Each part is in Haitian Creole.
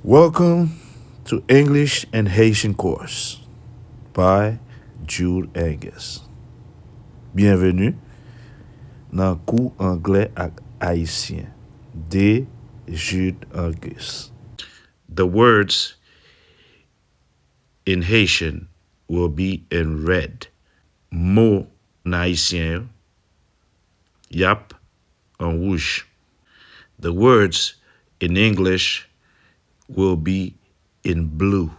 Welcome to English and Haitian course by Jude Angus. Bienvenue dans cours anglais ak Ayisyen de Jude Angus. The words in Haitian will be in red. Mot en Haitien yap en rouge. The words in English will be in blue.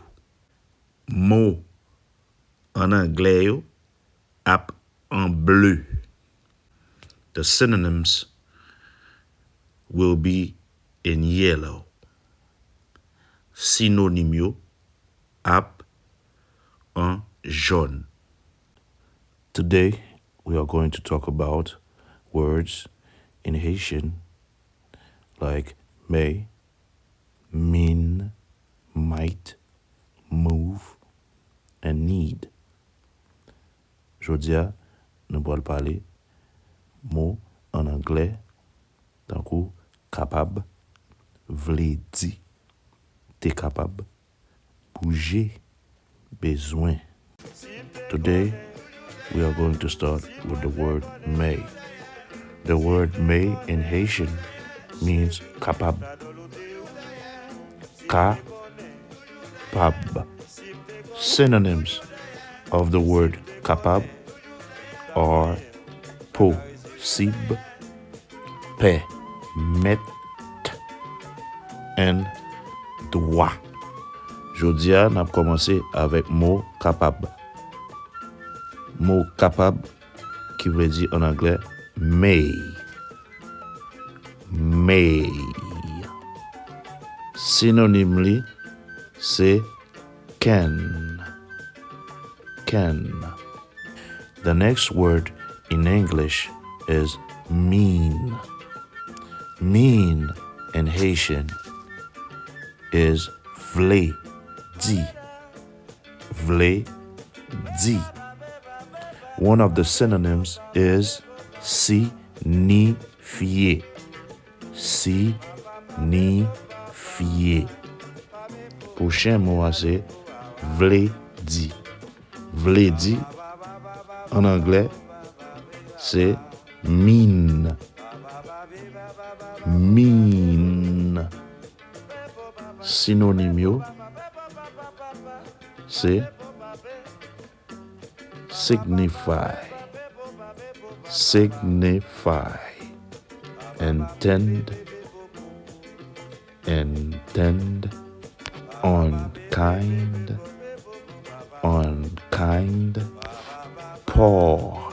Mot en anglais ap en bleu. The synonyms will be in yellow. Synonyme yo ap en jaune. Today we are going to talk about words in Haitian like may, mean, might, move, and need. Jodia, nous allons parler mots en anglais, tant que capable, vle di, t'es capable, bouger, besoin. Today, we are going to start with the word may. The word may in Haitian means capable. Capable. Synonyms of the word capable are possible, permettre, and droit. Jodia, n'a commencé avec mot capable. Mot capable qui veut dire en anglais may. May. Synonymely, c'est can. Can. The next word in English is mean. Mean in Haitian is vle di. Vle di. One of the synonyms is signifier. Signifier. Prochain mot c'est vle di. Vle di en anglais c'est mean. Mean. Synonyme yo c'est signify. Signify. Intend. Intend. Unkind. Unkind. Poor.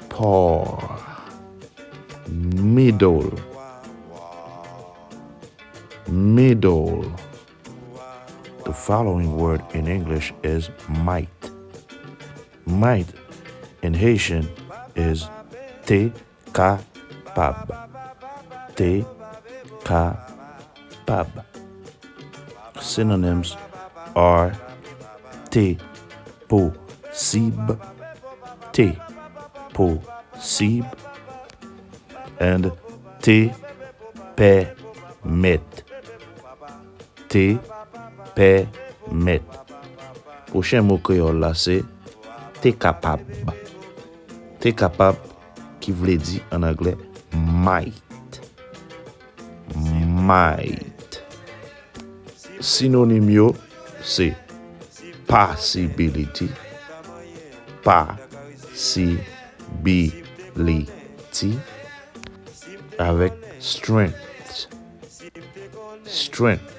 Poor. Middle. Middle. The following word in English is might. Might in Haitian is t'es capable. T'es capable. Synonyms are t'es possible, t'es possible, and t'es permettre. T'es permettre. Prochain mot créole là c'est t'es capable. T'es capable qui veut dire en anglais might. Might. Synonyme yo c'est possibility. Possibility avec strength. Strength.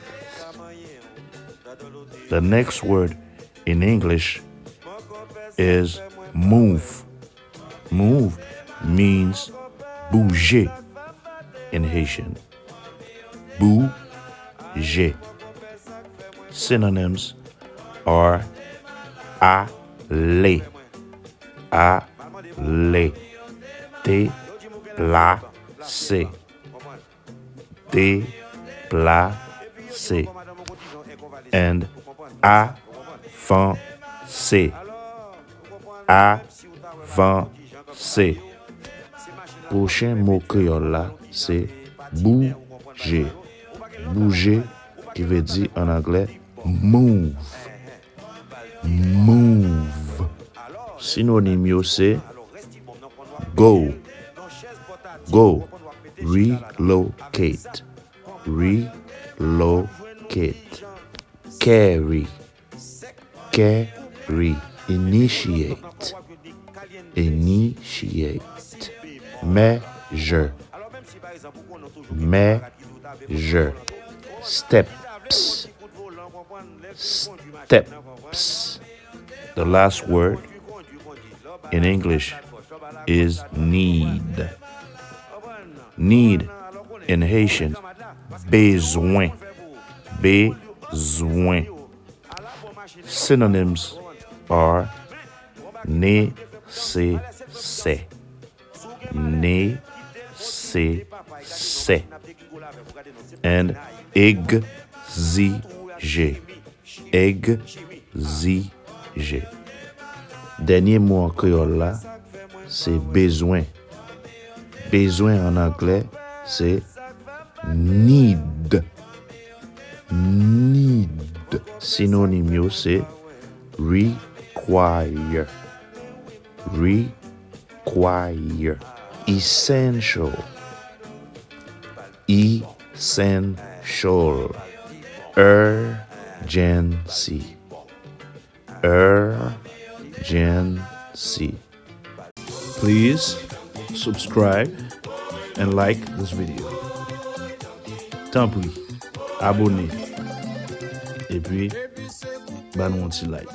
The next word in English is move. Move means bouger in Haitian. Bouger. Synonyms are aller. Aller. Déplacer. Déplacer. And avancer. Avancer. Prochain mot créole là, c'est bouger. bouger, qui veut dire en anglais move. Move. Synonyme yo c'est go. Go. Relocate. Relocate. Carry. Carry. Initiate. Initiate. Measure. Measure. Steps. Steps. The last word in English is need. Need in Haitian, besoin. Besoin. Synonyms are nécessaire. Nécessaire. And exiger. Exiger. Dernier mot en créole là, c'est besoin. Besoin en anglais, c'est need. Need. Synonyme yo, c'est require. Require. Essential. Essential. Urgency. Urgency. Please subscribe and like this video. Tant pis, abonnez. Et puis, bah nous un petit like.